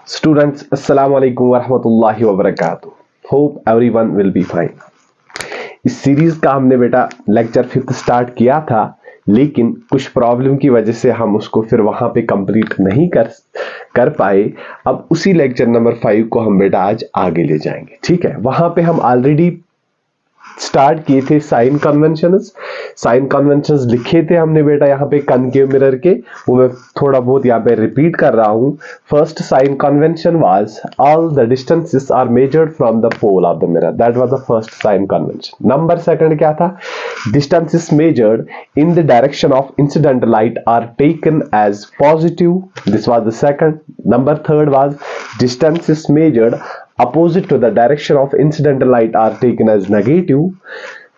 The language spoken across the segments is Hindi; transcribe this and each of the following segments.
Students, Assalamu alaikum warahmatullahi wabarakatuh. Hope everyone will be fine. इस सीरीज का हमने बेटा लेक्चर 5 स्टार्ट किया था, लेकिन कुछ प्रॉब्लम की वजह से हम उसको फिर वहां पे कंप्लीट नहीं कर पाए। अब उसी लेक्चर नंबर 5 को हम बेटा आज आगे ले जाएंगे। ठीक है, वहां पे हम ऑलरेडी स्टार्ट किए थे साइन कन्वेंशंस लिखे थे हमने बेटा यहाँ पे कनकेव मिरर के, वो मैं थोड़ा बहुत यहाँ पे रिपीट कर रहा हूँ। First sign convention was all the distances are measured from the pole of the mirror, that was the first sign convention. Number second क्या था? Distances measured in the direction of incident light are taken as positive, this was the second. Number third was distances measured opposite to the direction of incidental light are taken as negative.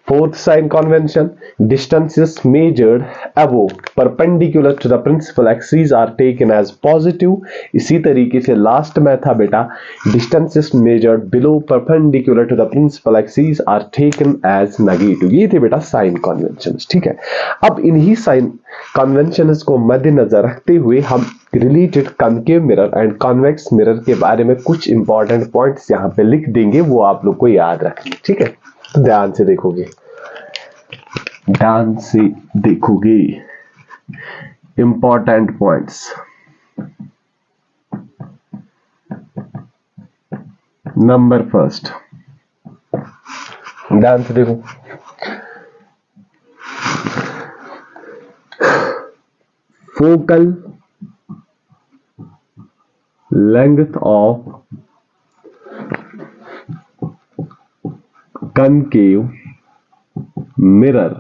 Fourth sign convention, distances measured above perpendicular to the principal axis are taken as positive. इसी तरीके से लास्ट में था बेटा distances measured below perpendicular to the principal axis are taken as negative. ये थे बेटा साइन कन्वेंशंस। ठीक है, अब इन्हीं साइन कन्वेंशंस को मद्देनजर रखते हुए हम related concave mirror and convex mirror के बारे में कुछ इंपॉर्टेंट पॉइंट्स यहाँ पे लिख देंगे, वो आप लोग को याद रखना। ठीक है, तो ध्यान से देखोगे इंपॉर्टेंट पॉइंट्स। नंबर फर्स्ट, ध्यान से देखो, focal length of concave mirror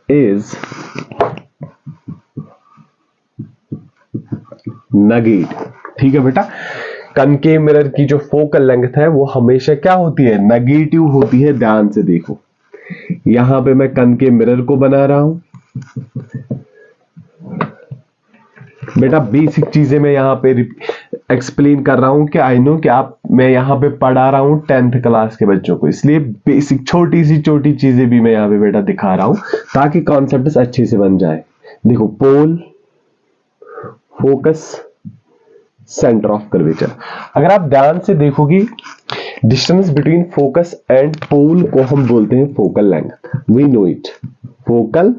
is negative। ठीक है बेटा, कनकेव मिरर की जो फोकल लेंथ है वो हमेशा क्या होती है? नेगेटिव होती है। ध्यान से देखो, यहां पे मैं कनकेव मिरर को बना रहा हूं बेटा। बेसिक चीजें मैं यहाँ पे एक्सप्लेन कर रहा हूँ कि आई नो कि मैं यहाँ पे पढ़ा रहा हूँ 10th क्लास के बच्चों को, इसलिए बेसिक छोटी चीजें भी मैं यहाँ पे बेटा दिखा रहा हूँ ताकि कॉन्सेप्ट अच्छे से बन जाए। देखो, pole, focus, centre of curvature. अगर आप ध्यान से देखोगे, distance between focus and pole को हम बोलते हैं focal length. We know it, focal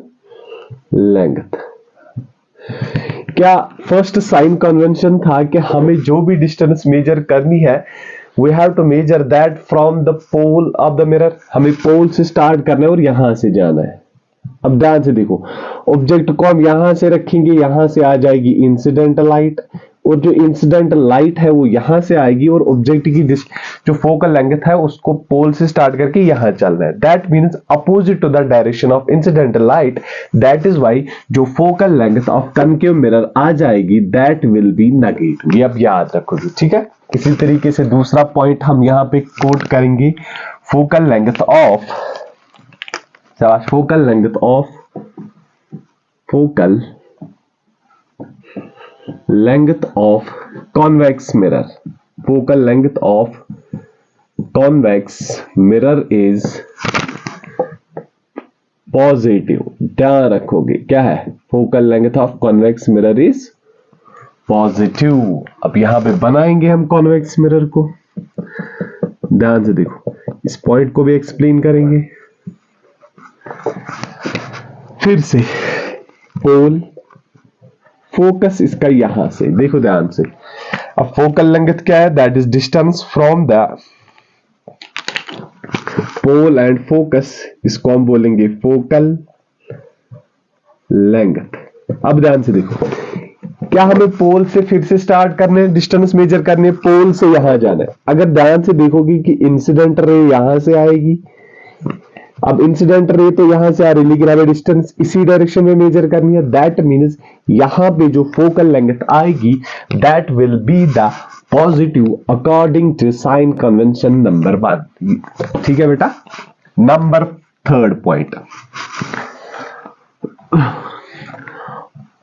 length. क्या फर्स्ट साइन कन्वेंशन था कि हमें जो भी डिस्टेंस मेजर करनी है, we have to measure that from the pole of the mirror. हमें पोल से स्टार्ट करना है और यहां से जाना है। अब ध्यान से देखो, ऑब्जेक्ट को हम यहां से रखेंगे, यहां से आ जाएगी इंसिडेंट लाइट, और जो इंसिडेंट लाइट है वो यहां से आएगी, और ऑब्जेक्ट की जो फोकल लेंथ है उसको पोल से स्टार्ट करके यहां चलना है। That means opposite to the direction of incident light. That is why जो focal length of concave mirror आ जाएगी दैट विल बी नेगेटिव। ये अब याद रखोगे। ठीक है, इसी तरीके से दूसरा पॉइंट हम यहां पे कोट करेंगे, focal length of convex mirror. Focal length of convex mirror is positive. ध्यान रखोगे, क्या है? Focal length of convex mirror is positive. अब यहां पे बनाएंगे हम convex mirror को। ध्यान से देखो, इस पॉइंट को भी एक्सप्लेन करेंगे। फिर से पोल, फोकस इसका यहां से देखो ध्यान से। अब फोकल लेंथ क्या है? That is distance from the pole and focus, इसको हम बोलेंगे फोकल लेंथ। अब ध्यान से देखो, क्या हमें पोल से फिर से स्टार्ट करने, डिस्टेंस मेजर करने, पोल से यहां जाना है। अगर ध्यान से देखोगे कि इंसिडेंट रे यहां से आएगी, अब इंसिडेंट रे तो यहां से आ रही, लेकिन हमें डिस्टेंस इसी डायरेक्शन में मेजर करनी है। दैट मींस यहां पे जो फोकल लेंथ आएगी that will be the positive according to sign convention number 1। ठीक है बेटा। Number third point,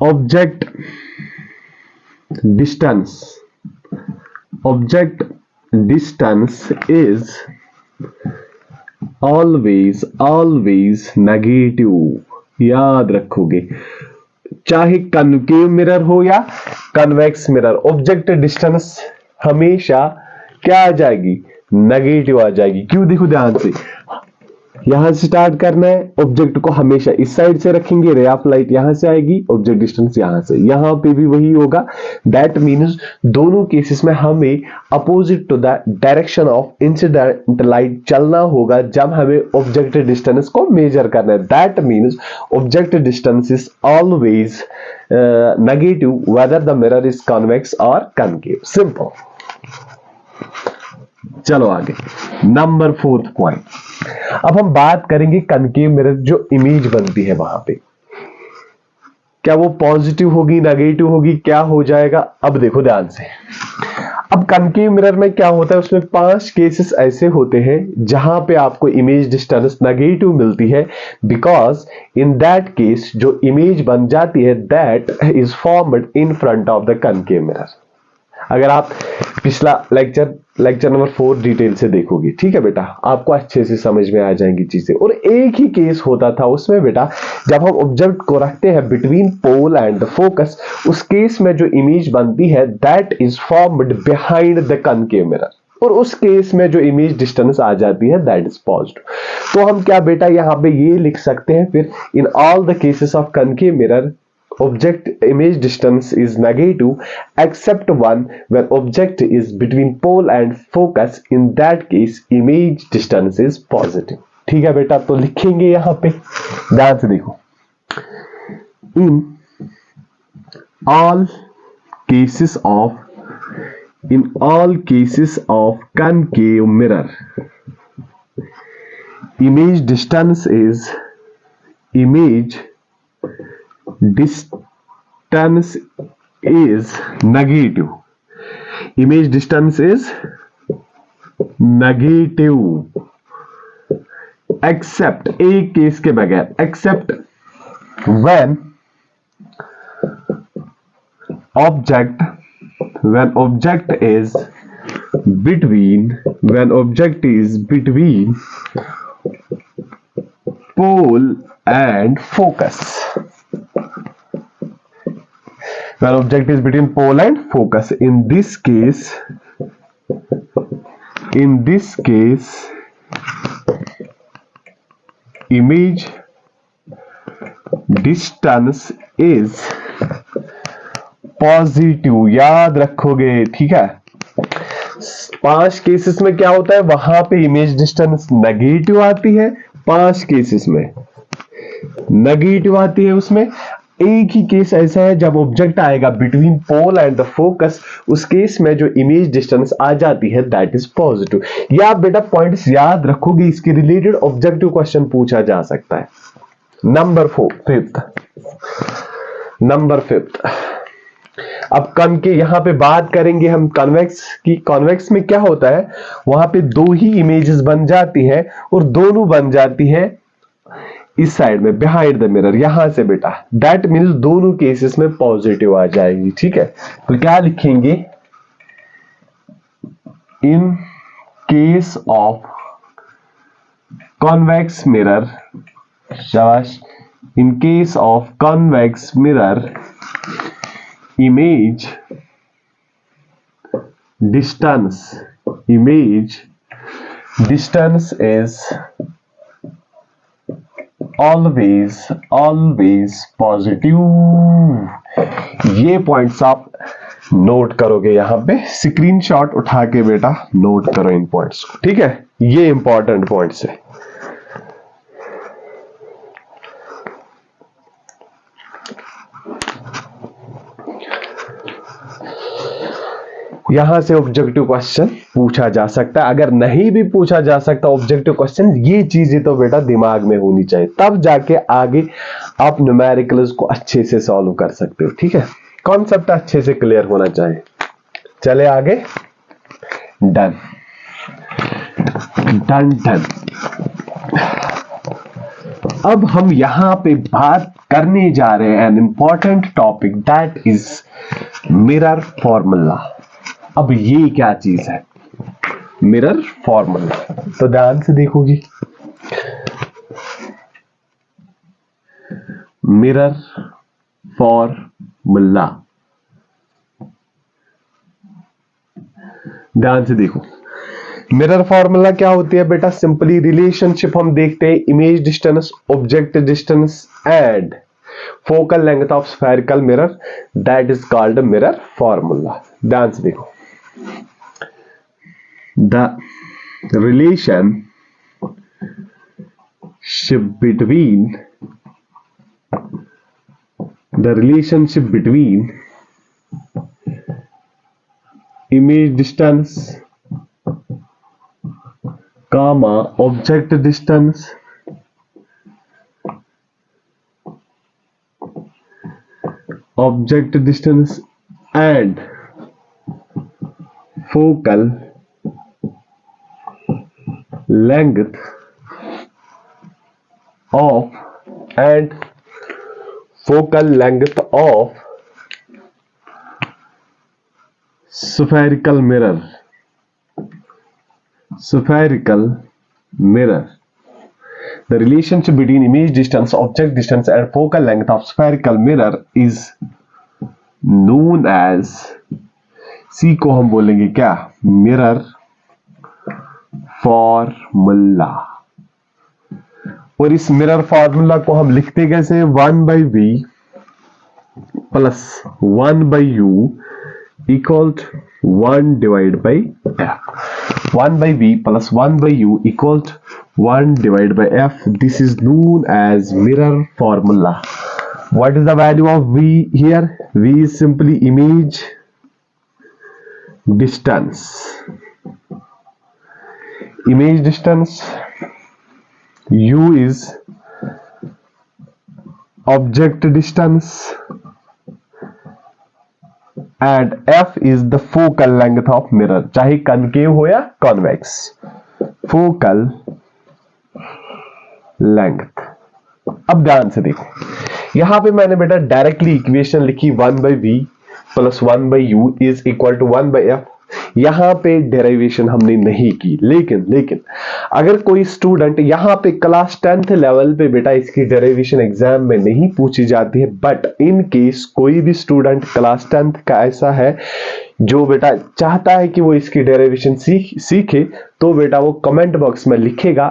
object distance is always negative. याद रखोगे, चाहे कनकेव मिरर हो या कन्वेक्स मिरर, ऑब्जेक्ट डिस्टेंस हमेशा क्या आ जाएगी, नेगेटिव आ जाएगी। क्यों, देखो ध्यान से, यहां से स्टार्ट करना है, ऑब्जेक्ट को हमेशा इस साइड से रखेंगे, रे ऑफ लाइट यहां से आएगी, ऑब्जेक्ट डिस्टेंस यहां से, यहां पे भी वही होगा। दैट मीन्स दोनों केसेस में हमें opposite to the direction of incident light चलना होगा जब हमें ऑब्जेक्ट डिस्टेंस को मेजर करना है। That means object distance is always negative whether the mirror is convex और कनकेव। सिंपल। चलो आगे, नंबर 4 पॉइंट। अब हम बात करेंगे कनकेव मिरर जो इमेज बनती है वहां पे, क्या वो पॉजिटिव होगी, नेगेटिव होगी, क्या हो जाएगा। अब देखो ध्यान से, अब कनकेव मिरर में क्या होता है, उसमें 5 केसेस ऐसे होते हैं जहां पे आपको इमेज डिस्टेंस नेगेटिव मिलती है, बिकॉज इन दैट केस जो इमेज बन जाती है that is formed in front of the concave mirror. अगर आप पिछला लेक्चर नंबर 4 डिटेल से देखोगे, ठीक है बेटा, आपको अच्छे से समझ में आ जाएंगी चीजें। और एक ही केस होता था उसमें बेटा, जब हम ऑब्जेक्ट को रखते हैं between pole and the focus, उस केस में जो इमेज बनती है that is formed behind the concave mirror, और उस केस में जो इमेज डिस्टेंस आ जाती है दैट इज पॉजिटिव। तो हम क्या बेटा यहां पे ये लिख सकते हैं फिर, in all the cases of concave mirror object image distance is negative except one when object is between pole and focus, in that case image distance is positive। ठीक है बेटा, तो लिखेंगे यहां पे, ध्यान से देखो, in all cases of concave mirror image distance is negative, image distance is negative except, एक केस के बगैर, except when object is between pole and focus, when object is between pole and focus, in this case image distance is positive. याद रखोगे, ठीक है। 5 केसेस में क्या होता है, वहां पे इमेज डिस्टेंस नेगेटिव आती है, 5 केसेस में नेगेटिव आती है। उसमें एक ही केस ऐसा है जब ऑब्जेक्ट आएगा between pole and the focus, उस केस में जो इमेज डिस्टेंस आ जाती है दैट इज पॉजिटिव। या आप बेटा पॉइंट्स याद रखोगे, इसके रिलेटेड ऑब्जेक्टिव क्वेश्चन पूछा जा सकता है। नंबर 5, अब कन के यहां पे बात करेंगे हम कन्वेक्स की। कन्वेक्स में क्या होता है, वहां पे 2 ही इमेजेस बन जाती है और दोनों बन जाती है इस साइड में बिहाइंड द मिरर, यहां से बेटा। दैट मीन्स दोनों केसेस में पॉजिटिव आ जाएगी, ठीक है। तो क्या लिखेंगे, in case of convex mirror, शाबाश, in case of convex mirror image distance is always positive। ये पॉइंट्स आप नोट करोगे, यहां पे स्क्रीनशॉट उठा के बेटा नोट करो इन पॉइंट्स को, ठीक है। ये इंपॉर्टेंट पॉइंट्स है। यहां से ऑब्जेक्टिव क्वेश्चन पूछा जा सकता है। अगर नहीं भी पूछा जा सकता ऑब्जेक्टिव क्वेश्चन, ये चीजें तो बेटा दिमाग में होनी चाहिए, तब जाके आगे आप न्यूमेरिकल्स को अच्छे से सॉल्व कर सकते हो, ठीक है। कॉन्सेप्ट अच्छे से क्लियर होना चाहिए। चले आगे, डन। अब हम यहां पे बात करने जा रहे हैं an important topic, that is mirror formula. अब ये क्या चीज है, मिरर फॉर्मूला, तो ध्यान से देखोगे। Mirror formula. ध्यान से देखो, मिरर फॉर्मूला क्या होती है बेटा? सिंपली रिलेशनशिप हम देखते हैं image distance, object distance and focal length of spherical mirror, that is called mirror formula. ध्यान से देखो, the relationship between image distance comma object distance and focal length of spherical mirror. The relationship between image distance, object distance and focal length of spherical mirror is known as, C को हम बोलेंगे क्या? Mirror formula. और इस मिरर फॉर्मूला को हम लिखते कैसे हैं? 1/v plus 1/u equal 1/f। 1/v plus 1/u equal 1/f. This is known as mirror formula. What is the value of v here? V is simply image distance. U is object distance and f is the focal length of mirror, चाहे concave हो या convex, focal length। अब ध्यान से देखो, यहां पे मैंने बेटा डायरेक्टली इक्वेशन लिखी 1/v plus 1/u is equal to 1/f। यहां पे डेरिवेशन हमने नहीं की, लेकिन अगर कोई स्टूडेंट यहां पे क्लास 10th लेवल पे बेटा इसकी डेरिवेशन एग्जाम में नहीं पूछी जाती है, बट इन केस कोई भी स्टूडेंट क्लास 10th का ऐसा है जो बेटा चाहता है कि वो इसकी डेरिवेशन सीखे, तो बेटा वो कमेंट बॉक्स में लिखेगा,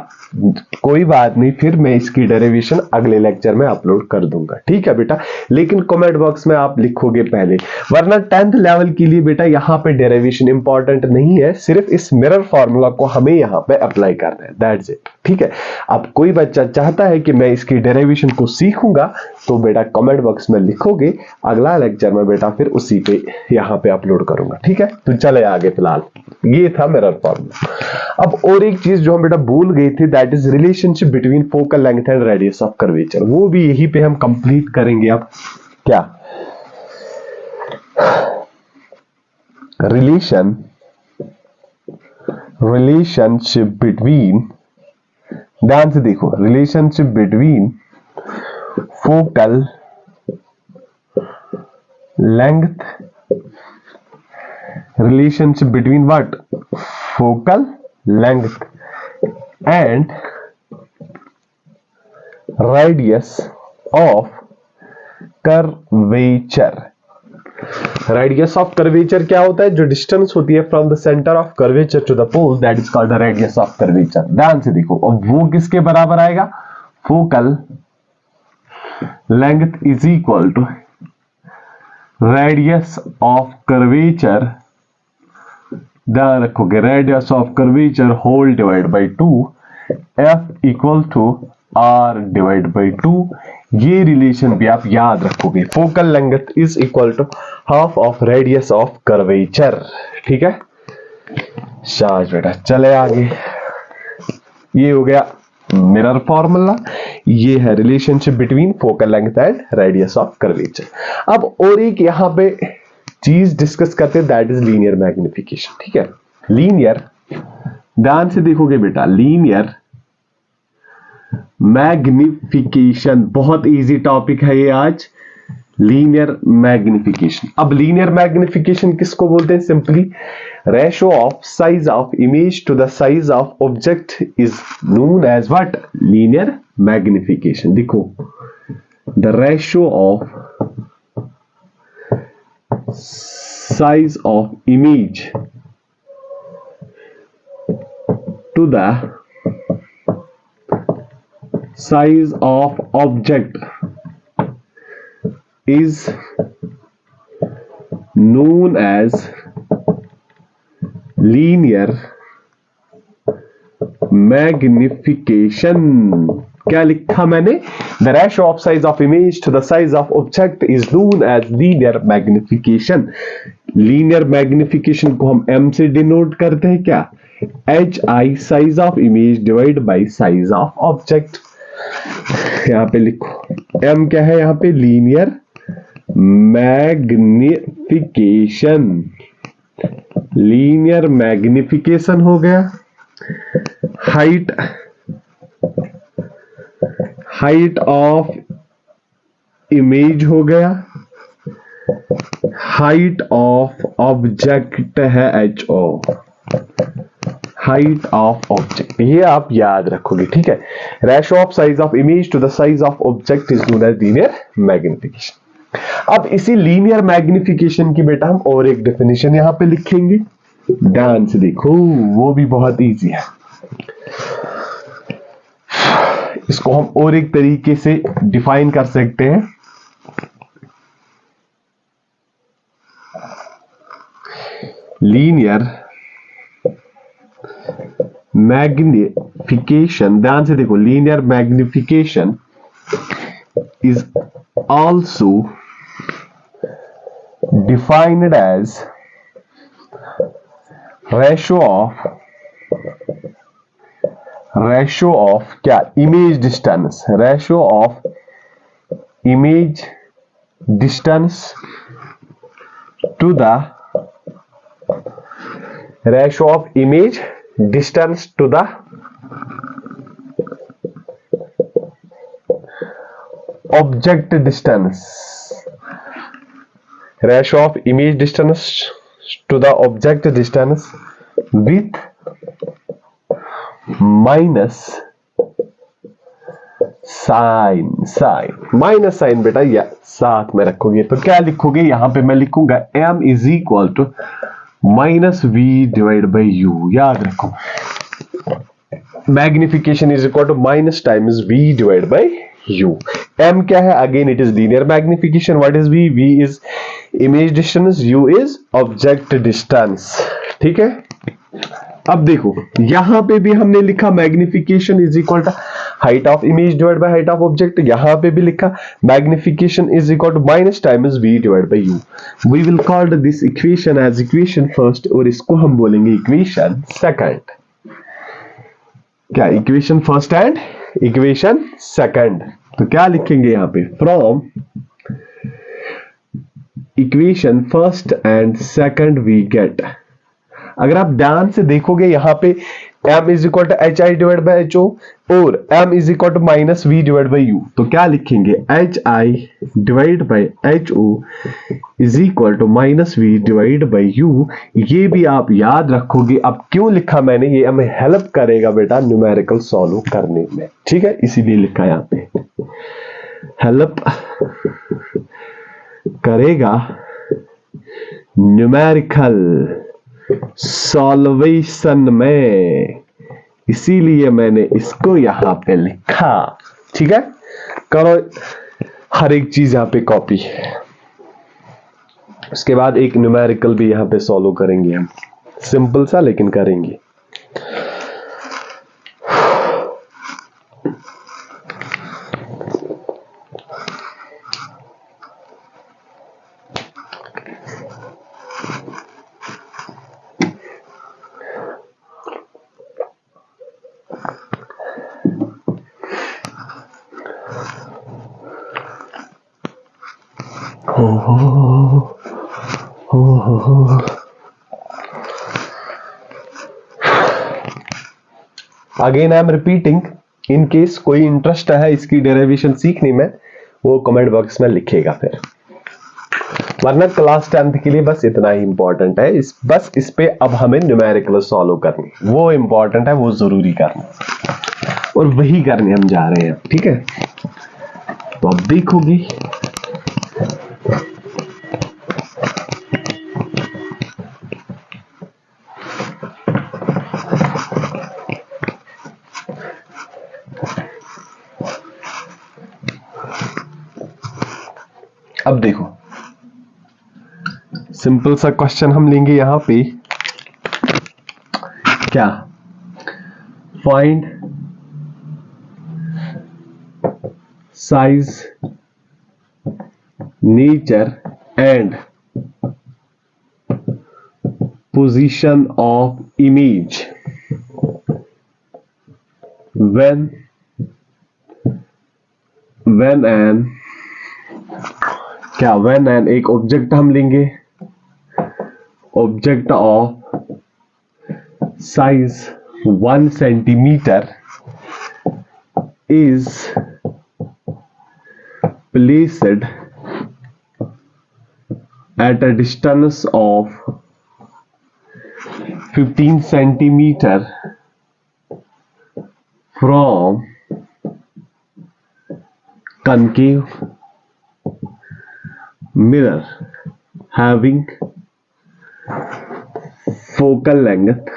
कोई बात नहीं, फिर मैं इसकी डेरिवेशन अगले लेक्चर में अपलोड कर दूंगा, ठीक है बेटा। लेकिन कमेंट बॉक्स में आप लिखोगे पहले, वरना 10th लेवल के लिए बेटा यहाँ पे डेरिवेशन इंपॉर्टेंट नहीं है, सिर्फ इस मिरर फॉर्मूला को हमें यहाँ पे अप्लाई करना है, दैट्स इट, ठीक है। अब कोई बच्चा चाहता है कि मैं इसकी डेरिवेशन को सीखूंगा, तो बेटा कमेंट बॉक्स में लिखोगे, अगला लेक्चर में बेटा फिर उसी पे यहाँ पे अपलोड करूंगा, ठीक है। तो चले आगे, फिलहाल ये था मिरर फॉर्मूला। अब और एक चीज जो हम बेटा भूल गए थे, that is relationship between focal length and radius of curvature, वो भी यही पे हम कंप्लीट करेंगे। अब क्या रिलेशनशिप बिटवीन, ध्यान से देखो, relationship between focal length, relationship between what? Focal length and radius of curvature। Radius of curvature क्या होता है? जो डिस्टेंस होती है from the centre of curvature to the pole, that is called the radius of curvature. ध्यान से देखो, अब वो किसके बराबर आएगा? Focal length is equal to radius of curvature, ध्यान रखोगे, radius of curvature whole divide by 2, F equal to are divide by 2। ये रिलेशन भी आप याद रखोगे, focal length is equal to half of radius of curvature, ठीक है। शाबाश बेटा, चले आगे। ये हो गया मिरर फॉर्मूला, ये है relationship between focal length and radius of curvature. अब और एक यहां पे चीज डिस्कस करते हैं, दैट इज लीनियर मैग्निफिकेशन, ठीक है। लीनियर, ध्यान से देखोगे बेटा, लीनियर मैग्निफिकेशन बहुत इजी टॉपिक है ये आज, लीनियर मैग्निफिकेशन। अब लीनियर मैग्निफिकेशन किसको बोलते हैं? Simply ratio of size of image to the size of object is known as what? Linear magnification. देखो, the ratio of size of image to the size of object is known as linear magnification. क्या लिखा मैंने? The ratio of size of image to the size of object is known as linear magnification. Linear magnification को हम m से डिनोट करते हैं क्या? hi size of image divided by size of object. यहाँ पे लिखो m क्या है? यहाँ पे linear magnification. linear magnification हो गया. height of image हो गया. height of object है ho. height of object ये आप याद रखोगे, ठीक है. ratio of size of image to the size of object is known as linear magnification. अब इसी लीनियर मैग्निफिकेशन की बेटा हम और एक डेफिनेशन यहां पे लिखेंगे. ध्यान से देखो, वो भी बहुत इजी है. इसको हम और एक तरीके से डिफाइन कर सकते हैं. लीनियर मैग्निफिकेशन, ध्यान से देखो, linear magnification is also defined as ratio of क्या? image distance. ratio of image distance to the ratio of image distance to the object distance. ratio of image distance to the object distance with minus sign. Minus sign बेटा या साथ में रखोगे तो क्या लिखोगे? यहां पे मैं लिखूंगा m is equal to minus v divide by u. याद रखो, magnification is equal to minus times v divide by u. m क्या है? Again it is linear magnification. What is v? v is image distance, u is object distance. ठीक है. अब देखो यहां पे भी हमने लिखा magnification is equal to height of image divide by height of object. यहां पे भी लिखा magnification is equal to minus times v divide by u. We will call this equation as equation first और इसको हम बोलेंगे इक्वेशन सेकंड. क्या? Equation first and equation second. तो क्या लिखेंगे यहां पे? From equation first and second we get. अगर आप ध्यान से देखोगे यहां पे m is equal to H I divide by H O और m is equal to minus V divide by U. तो क्या लिखेंगे? H I divide by H O is equal to minus V divide by U. ये भी आप याद रखोगे. अब क्यों लिखा मैंने? ये हमें हेल्प करेगा बेटा न्यूमेरिकल सॉल्व करने में. ठीक है, इसीलिए लिखा यहां पे हेल्प करेगा न्यूमेरिकल सॉल्वेशन में, इसीलिए मैंने इसको यहां पे लिखा. ठीक है, करो हर एक चीज यहां पे कॉपी. उसके बाद एक न्यूमेरिकल भी यहां पे सॉल्व करेंगे हम, सिंपल सा लेकिन करेंगे. Again I am repeating, in case कोई इंटरेस्ट है इसकी डेरिवेशन सीखने में, वो कमेंट बॉक्स में लिखेगा फिर. वरना क्लास 10th के लिए बस इतना ही इंपॉर्टेंट है. बस इस पे अब हमें न्यूमेरिकल सॉल्व करनी, वो इंपॉर्टेंट है, वो जरूरी करना, और वही करने हम जा रहे हैं. ठीक है, तो अब देखोगे अब देखो सिंपल सा क्वेश्चन हम लेंगे यहां पे, क्या, find size, nature and position of image when an क्या, when an एक ऑब्जेक्ट हम लेंगे, object of size 1 centimetre is placed at a distance of 15 centimeter from concave mirror having focal length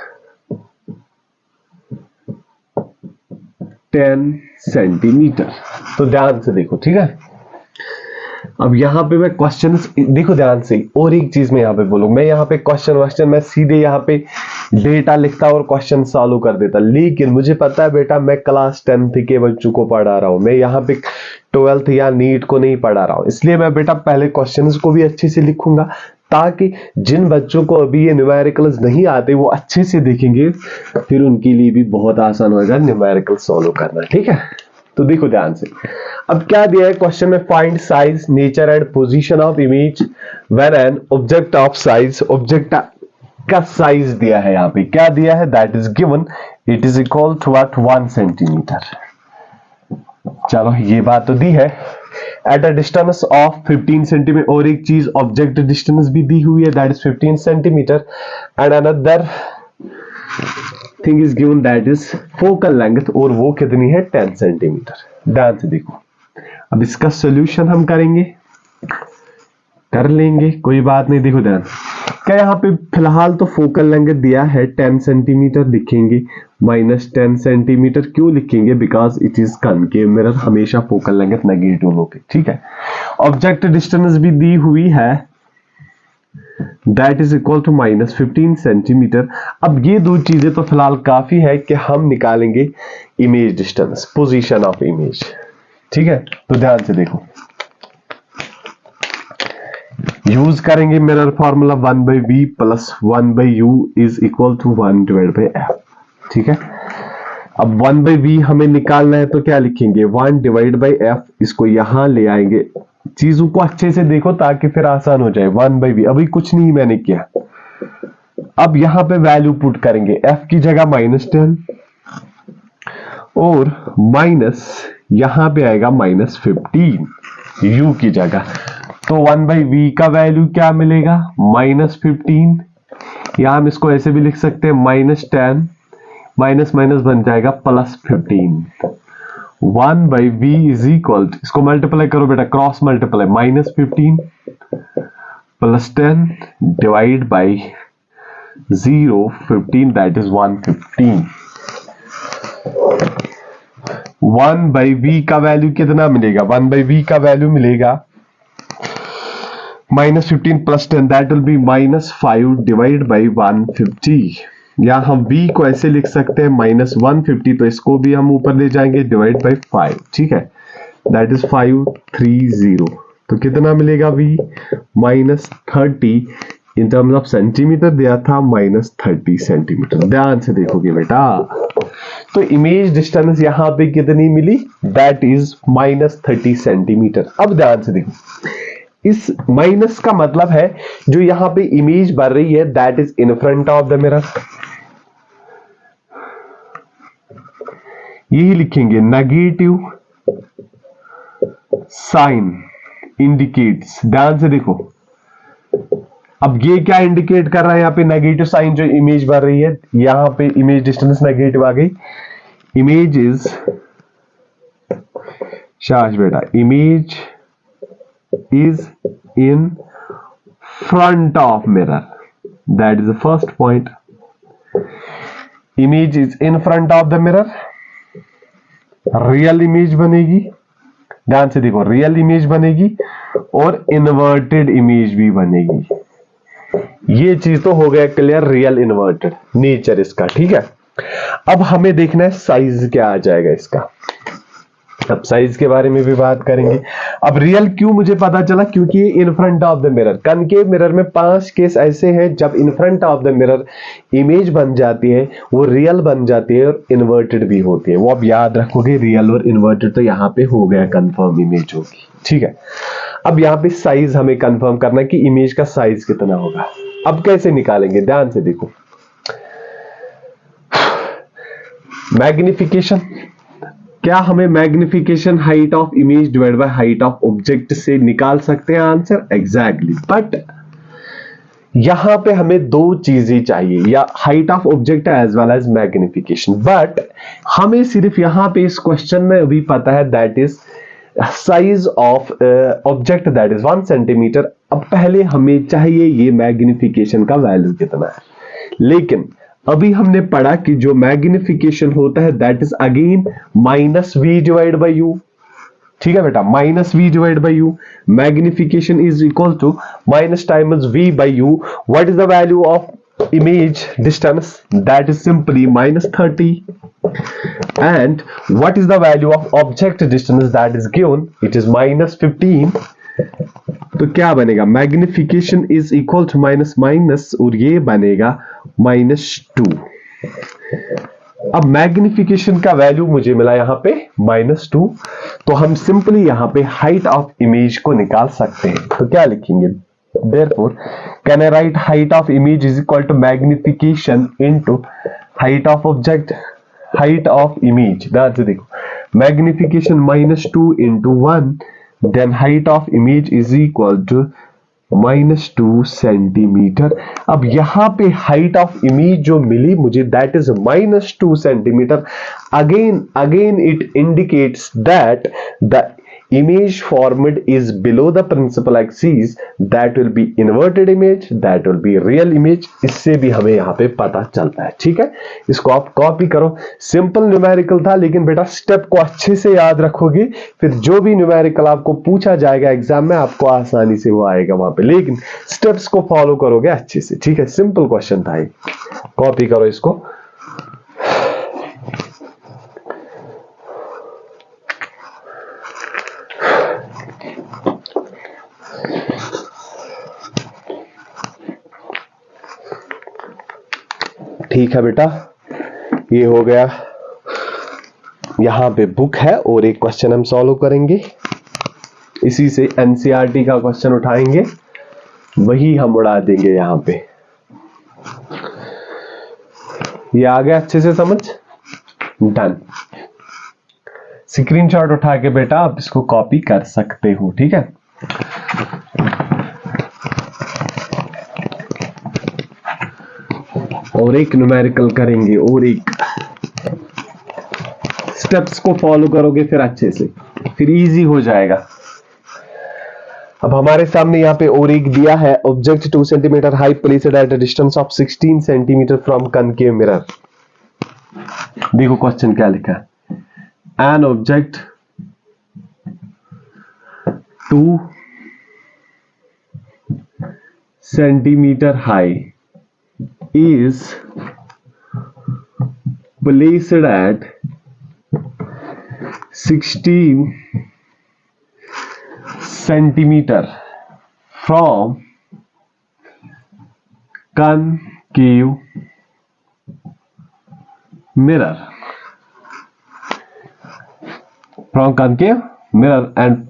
10 centimetre. तो ध्यान से देखो, ठीक है। अब यहां पे मैं क्वेश्चन देखो ध्यान से, और एक चीज मैं यहां पे बोलूं, मैं यहां पे क्वेश्चन मैं सीधे यहां पे डेटा लिखता और क्वेश्चन सॉल्व कर देता, लेकिन मुझे पता है बेटा मैं क्लास 10th के बच्चों को पढ़ा रहा हूं, मैं यहां पे 12th या नीट को नहीं पढ़ा रहा हूं, इसलिए मैं बेटा पहले क्वेश्चंस को भी अच्छे से लिखूंगा, ताकि जिन बच्चों को अभी ये न्यूमेरिकल्स नहीं आते वो अच्छे से देखेंगे, फिर उनके लिए भी बहुत आसान होगा न्यूमेरिकल सॉल्व करना, ठीक है। तो देखो ध्यान से, अब क्या दिया है क्वेश्चन में, find size, nature and position of image when an object of size, object का साइज दिया है, यहां पे क्या दिया है, that is given, it is equal to 1 centimetre. चलो ये बात तो दी है, at a distance of 15 centimetre, और एक चीज ऑब्जेक्ट डिस्टेंस भी दी हुई है, that is 15 centimetre, and another thing is given that is focal length, और वो कितनी है, 10 सेंटीमीटर। ध्यान से देखो, अब इसका सॉल्यूशन हम करेंगे, कर लेंगे, कोई बात नहीं। देखो ध्यान, क्या यहाँ पे फिलहाल तो फोकल लेंथ दिया है 10 सेंटीमीटर, लिखेंगे -10 सेंटीमीटर, क्यों लिखेंगे, because it is concave mirror, हमेशा फोकल लेंथ नेगेटिव होगी, ठीक है। ऑब्जेक्ट डिस्टेंस भी दी हुई है, that is equal to -15 centimetre. अब ये दो चीजें तो फिलहाल काफी है कि हम निकालेंगे image distance, position of image, ठीक है। तो ध्यान से देखो, यूज करेंगे mirror formula 1/v plus 1/u is equal to 1/f, ठीक है। अब 1/v हमें निकालना है, तो क्या लिखेंगे, 1/f, इसको यहां ले आएंगे, चीजों को अच्छे से देखो ताकि फिर आसान हो जाए। 1/v, अभी कुछ नहीं मैंने किया, अब यहां पे वैल्यू पुट करेंगे, f की जगह -10 और माइनस यहां पे आएगा -15 u की जगह, तो 1/v का वैल्यू क्या मिलेगा, -15, या हम इसको ऐसे भी लिख सकते हैं, -10 माइनस माइनस बन जाएगा +15, 1/v इज इक्वल, इसको मल्टीप्लाई करो बेटा, cross multiply, -15 + 10 divide by 0 15, that is 115। 1/v का वैल्यू कितना मिलेगा, 1/v का वैल्यू मिलेगा -15 + 10, that will B -5 divide by 150, या हम v को ऐसे लिख सकते हैं -150, तो इसको भी हम ऊपर ले जाएंगे, डिवाइड बाई 5, ठीक है, दैट इज 530, तो कितना मिलेगा v, -30, in terms of centimetre दिया था, -30 सेंटीमीटर। ध्यान से देखोगे बेटा, तो इमेज डिस्टेंस यहां पे कितनी मिली, दैट इज -30 सेंटीमीटर। अब ध्यान से देखो, इस माइनस का मतलब है जो यहां पे इमेज बन रही है, that is in front of the mirror, यही लिखेंगे, नेगेटिव साइन इंडिकेट्स, ध्यान से देखो, अब ये क्या इंडिकेट कर रहा है, यहां पे नेगेटिव साइन, जो इमेज बन रही है, यहां पे इमेज डिस्टेंस नेगेटिव आ गई, इमेज इज, शाबाश बेटा, image is in front of mirror, that is the first point, image is in front of the mirror, real image बनेगी, ध्यान से देखो, रियल इमेज बनेगी और इन्वर्टेड इमेज भी बनेगी। ये चीज तो हो गया क्लियर, रियल इन्वर्टेड नेचर इसका, ठीक है। अब हमें देखना है साइज क्या आ जाएगा इसका। अब साइज के बारे में भी बात करेंगे। अब रियल क्यों मुझे पता चला, क्योंकि ये in front of the mirror, concave mirror में 5 केस ऐसे हैं जब in front of the mirror image बन जाती है, वो रियल बन जाती है और इन्वर्टेड भी होती है। वो अब याद रखोगे, रियल और इन्वर्टेड तो यहां पे हो गया, कंफर्म इमेज होगी, ठीक है। अब यहाँ पे साइज हमें कंफर्म करना है कि इमेज का साइज कितना होगा। अब कैसे निकालेंगे, ध्यान से देखो। मैग्निफिकेशन, क्या हमें magnification height of image divide by height of object से निकाल सकते हैं आंसर? एग्जैक्टली, बट यहां पे हमें दो चीजें चाहिए, या height of object as well as magnification. But हमें सिर्फ यहां पे इस क्वेश्चन में अभी पता है that is size of object that is 1 centimetre. अब पहले हमें चाहिए ये मैग्निफिकेशन का वैल्यू कितना है, लेकिन अभी हमने पढ़ा कि जो मैग्निफिकेशन होता है that is again minus V divide by U, ठीक है बेटा, minus V divide by U. Magnification is equal to minus times V by U. What is the value of image distance? That is simply minus 30। and what is the value of object distance that is given? It is minus 15। तो क्या बनेगा, magnification is equal to minus minus और ये बनेगा -2। अब मैग्निफिकेशन का वैल्यू मुझे मिला यहां पे -2, तो हम सिंपली यहां पे हाइट ऑफ इमेज को निकाल सकते हैं। तो क्या लिखेंगे, therefore can I write height of image is equal to magnification into height of object, height of image। ध्यान से देखो, magnification -2 into 1, then height of image is equal to -2 centimetre. अब यहां पे हाइट ऑफ इमेज जो मिली मुझे that is -2 centimetre. Again it indicates that the image formed is below the principal axis, that will be inverted image, that will be real image। इससे भी हमें यहां पे पता चलता है, ठीक है। इसको आप कॉपी करो, सिंपल न्यूमेरिकल था, लेकिन बेटा स्टेप को अच्छे से याद रखोगे, फिर जो भी न्यूमेरिकल आपको पूछा जाएगा एग्जाम में आपको आसानी से वो आएगा वहां पे, लेकिन स्टेप्स को फॉलो करोगे अच्छे से, ठीक है। सिंपल क्वेश्चन था ये, कॉपी करो इसको। ठीक है बेटा, ये हो गया, यहां पे बुक है और एक क्वेश्चन हम सॉल्व करेंगे, इसी से एनसीईआरटी का क्वेश्चन उठाएंगे, वही हम उड़ा देंगे यहां पे। ये आ गया अच्छे से समझ? डन। स्क्रीनशॉट उठा के बेटा आप इसको कॉपी कर सकते हो, ठीक है। और एक न्यूमेरिकल करेंगे, और एक स्टेप्स को फॉलो करोगे फिर अच्छे से, फिर इजी हो जाएगा। अब हमारे सामने यहाँ पे और एक दिया है, object 2 centimetre high placed at a distance of 16 centimetre from concave mirror. देखो क्वेश्चन क्या लिखा है, an object 2 centimetre high is placed at 16 centimeter from concave mirror, from concave mirror, and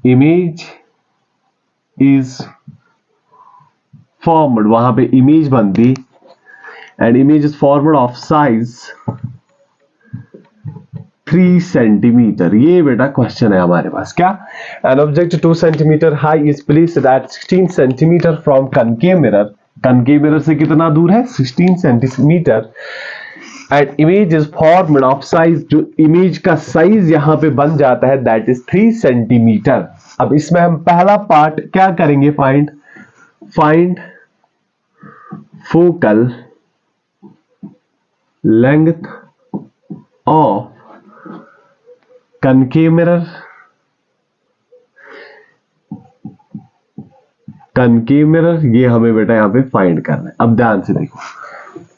image is formed, वहां पे इमेज बनती, and image is formed of size 3 centimetre. ये बेटा क्वेश्चन है हमारे पास, क्या, an object 2 centimetre high is placed at 16 centimetre from concave mirror. Concave mirror से कितना दूर है, 16 centimetre, and image is formed of size, जो इमेज का साइज यहां पे बन जाता है दैट इज 3 सेंटीमीटर। अब इसमें हम पहला पार्ट क्या करेंगे, find focal length of concave mirror, concave mirror, ये हमें बेटा यहां पे फाइंड करना है। अब ध्यान से देखो,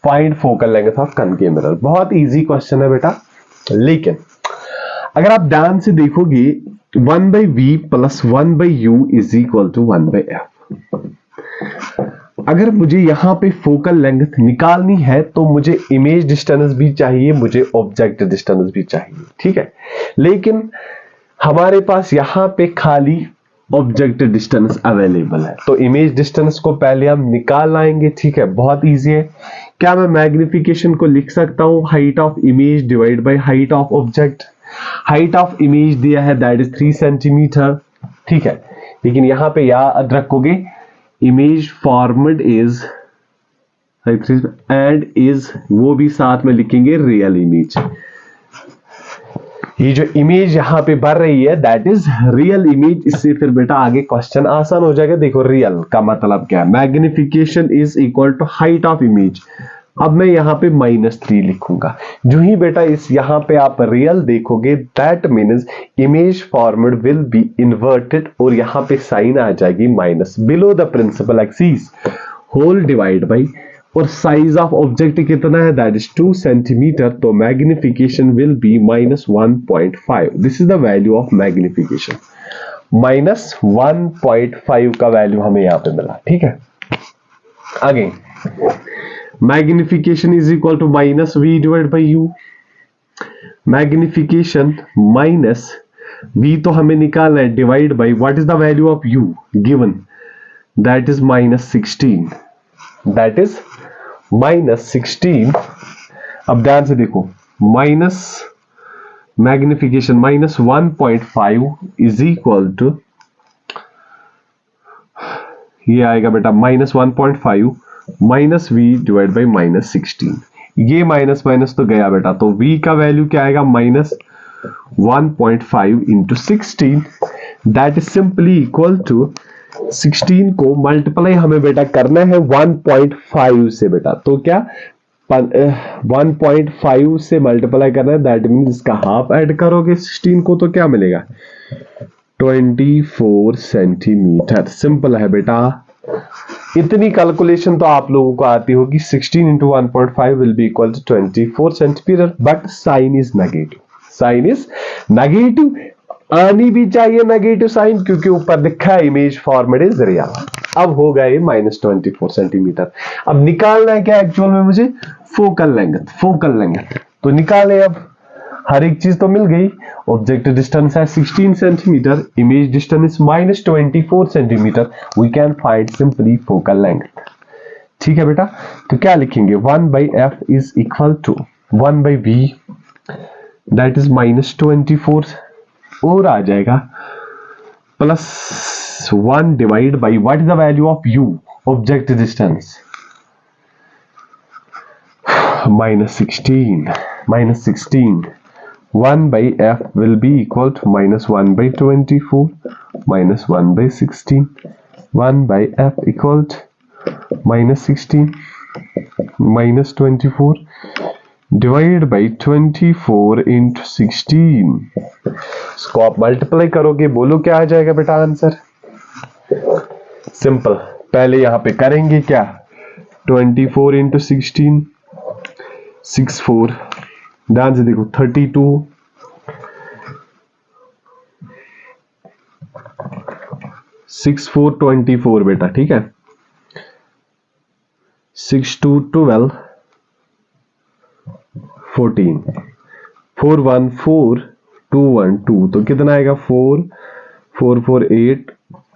find focal length of concave mirror, बहुत इजी क्वेश्चन है बेटा, लेकिन अगर आप ध्यान से देखोगे 1/v plus 1/u is equal to 1/f। अगर मुझे यहां पे फोकल लेंथ निकालनी है तो मुझे इमेज डिस्टेंस भी चाहिए, मुझे ऑब्जेक्ट डिस्टेंस भी चाहिए, ठीक है। लेकिन हमारे पास यहां पे खाली ऑब्जेक्ट डिस्टेंस अवेलेबल है, तो इमेज डिस्टेंस को पहले हम निकाल लाएंगे, ठीक है, बहुत इजी है। क्या मैं मैग्निफिकेशन को लिख सकता हूं height of image divide by height of object. Height of image दिया है दैट इज 3 सेंटीमीटर, ठीक है, लेकिन यहां पे याद रखोगे image formed is and is, वो भी साथ में लिखेंगे रियल इमेज। ये जो इमेज यहां पे बढ़ रही है दैट इज रियल इमेज। इससे फिर बेटा आगे क्वेश्चन आसान हो जाएगा। देखो रियल का मतलब क्या है, magnification is equal to height of image. अब मैं यहां पे -3 लिखूंगा। जो ही बेटा इस यहां पे आप रियल देखोगे that means image formed will be inverted और यहां पे साइन आ जाएगी minus below the principal axis whole divide by, और साइज ऑफ ऑब्जेक्ट कितना है दैट इज 2 सेंटीमीटर, तो magnification will be -1.5। This is the value of magnification, -1.5 का वैल्यू हमें यहां पे मिला, ठीक है। आगे magnification is equal to -v divide by u। Magnification minus v तो हमें निकालना है divide by what is the value of u given that is -16, that is -16। अब ध्यान से देखो minus magnification -1.5 is equal to, ये आएगा बेटा -1.5 माइनस v डिवाइड बाई -16। ये माइनस माइनस तो गया बेटा, तो v का वैल्यू क्या आएगा -1.5 into 16, that is simply equal to 16 को मल्टीप्लाई हमें बेटा करना है 1.5 से बेटा, तो क्या 1.5 से मल्टीप्लाई करना है, दैट मीन्स इसका हाफ ऐड करोगे 16 को तो क्या मिलेगा 24 सेंटीमीटर। सिंपल है बेटा, इतनी कैलकुलेशन तो आप लोगों को आती होगी। 16 into 1.5 will be equal to 24 centimetre, but sign is negative, sign is negative, आनी भी चाहिए नेगेटिव साइन क्योंकि ऊपर लिखा है इमेज फॉर्मेट इज रियल। अब हो गए -24 सेंटीमीटर। अब निकालना है क्या एक्चुअल में मुझे फोकल लेंथ, फोकल लेंथ तो निकाले। अब हर एक चीज तो मिल गई, ऑब्जेक्ट डिस्टेंस है 16 centimetre, image distance -24 centimetre, we can find simply focal length, ठीक है बेटा। तो क्या लिखेंगे 1/f is equal to 1/v that is -24 और आ जाएगा +1 divide by what is the value of u object distance -16 1/f will be equal to -1/24 -1/16, 1/f equal to -16 -24 divide by 24 into 16। इसको आप मल्टीप्लाई करोगे, बोलो क्या आ जाएगा बेटा आंसर। सिंपल, पहले यहां पे करेंगे क्या 24 इंटू 16 64, ध्यान से देखो 32 64 24 बेटा, ठीक है 6 2 12 14 4 1 4 2 1 2, तो कितना आएगा 4 4 4 8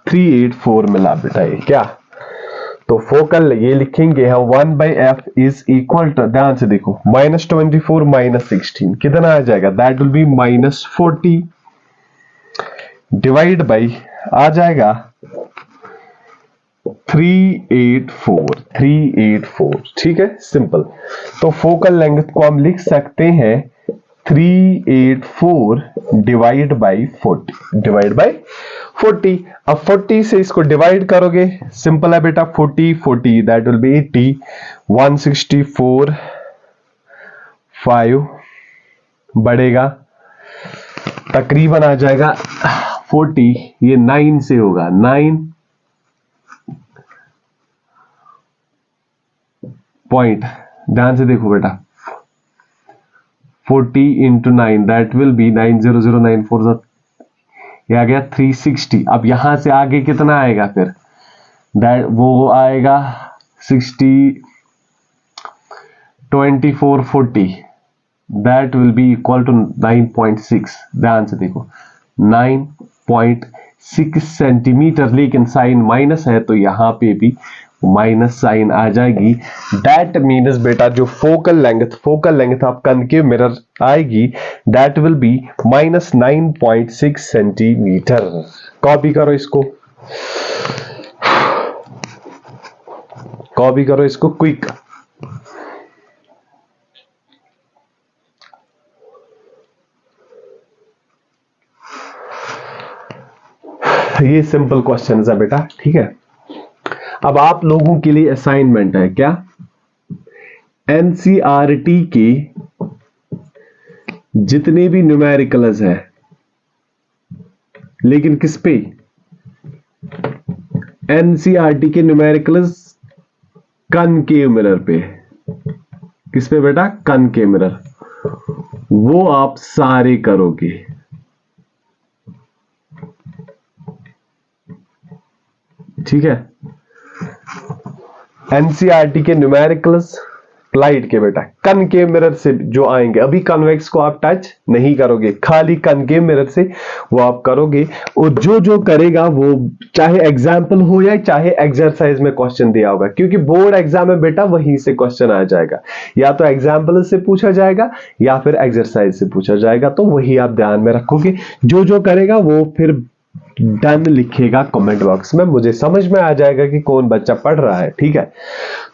3 8 4 मिला बेटा ये क्या। तो फोकल ये लिखेंगे हम 1/f इज इक्वल टू, ध्यान से देखो -24 -16 कितना आ जाएगा that will be -40 divide by आ जाएगा 384, ठीक है सिंपल। तो फोकल लेंथ को हम लिख सकते हैं 384 डिवाइड बाई 40। अब 40 से इसको डिवाइड करोगे, सिंपल है बेटा 40 दैट विल बी 80 164 5 बढ़ेगा तकरीबन आ जाएगा 40, ये 9 से होगा 9 पॉइंट, ध्यान से देखो बेटा, 40 इंटू 9 दैट विल बी 90094, ये आ गया 360। अब यहां से आगे कितना आएगा फिर, दैट वो आएगा 60 2440, that will be equal to 9.6। ध्यान से देखो 9.6 सेंटीमीटर, लेकिन साइन माइनस है तो यहां पे भी माइनस साइन आ जाएगी। दैट मीन्स बेटा जो focal length of concave mirror आएगी that will be -9.6 centimetre. Copy करो इसको, कॉपी करो इसको क्विक। ये सिंपल क्वेश्चन है बेटा, ठीक है। अब आप लोगों के लिए असाइनमेंट है क्या, एनसीईआरटी के जितने भी न्यूमेरिकल्स है, लेकिन किस पे, एनसीईआरटी के न्यूमेरिकल्स कनकेव मिरर पे, किस पे बेटा, कनकेव मिरर, वो आप सारे करोगे, ठीक है। एनसीईआरटी के न्यूमेरिकल्स प्लाइड के बेटा कनकेव मिरर से जो आएंगे, अभी कन्वेक्स को आप टच नहीं करोगे, खाली कनकेव मिरर से वो आप करोगे। और जो जो करेगा वो चाहे एग्जाम्पल हो या चाहे एक्सरसाइज में क्वेश्चन दिया होगा, क्योंकि बोर्ड एग्जाम में बेटा वहीं से क्वेश्चन आ जाएगा, या तो एग्जाम्पल से पूछा जाएगा या फिर एक्सरसाइज से पूछा जाएगा, तो वही आप ध्यान में रखोगे। जो जो करेगा वो फिर डन लिखेगा कमेंट बॉक्स में, मुझे समझ में आ जाएगा कि कौन बच्चा पढ़ रहा है, ठीक है।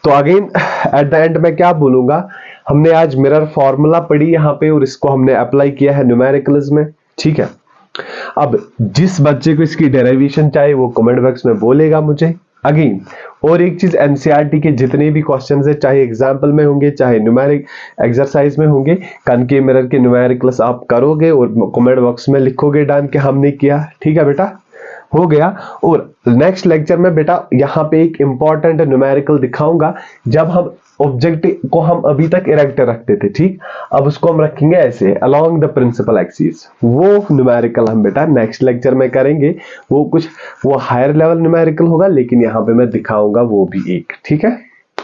तो अगेन एट द एंड में क्या बोलूंगा, हमने आज मिरर फॉर्मूला पढ़ी यहाँ पे और इसको हमने अप्लाई किया है न्यूमेरिकल्स में, ठीक है। अब जिस बच्चे को इसकी डेरिवेशन चाहिए वो कमेंट बॉक्स में बोलेगा मुझे। अगेन और एक चीज, एनसीईआरटी के जितने भी क्वेश्चंस है, चाहे एग्जाम्पल में होंगे चाहे न्यूमेरिक एक्सरसाइज में होंगे, कनकेव मिरर के न्यूमेरिकल्स आप करोगे और कमेंट बॉक्स में लिखोगे डान के हमने किया, ठीक है बेटा, हो गया। और नेक्स्ट लेक्चर में बेटा यहाँ पे एक इंपॉर्टेंट न्यूमेरिकल दिखाऊंगा, जब हम ऑब्जेक्टिव को हम अभी तक इरेक्ट रखते थे, ठीक, अब उसको हम रखेंगे ऐसे अलोंग द प्रिंसिपल एक्सिस, वो न्यूमेरिकल हम बेटा नेक्स्ट लेक्चर में करेंगे। वो हायर लेवल न्यूमेरिकल होगा, लेकिन यहाँ पे मैं दिखाऊंगा वो भी एक, ठीक है।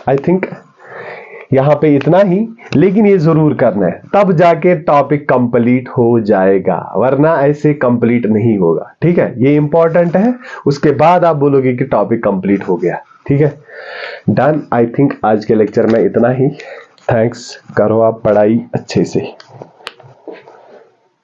आई थिंक यहाँ पे इतना ही, लेकिन ये जरूर करना है, तब जाके टॉपिक कंप्लीट हो जाएगा, वरना ऐसे कंप्लीट नहीं होगा, ठीक है। ये इंपॉर्टेंट है, उसके बाद आप बोलोगे कि टॉपिक कंप्लीट हो गया, ठीक है। डन। आई थिंक आज के लेक्चर में इतना ही। थैंक्स, करो आप पढ़ाई अच्छे से।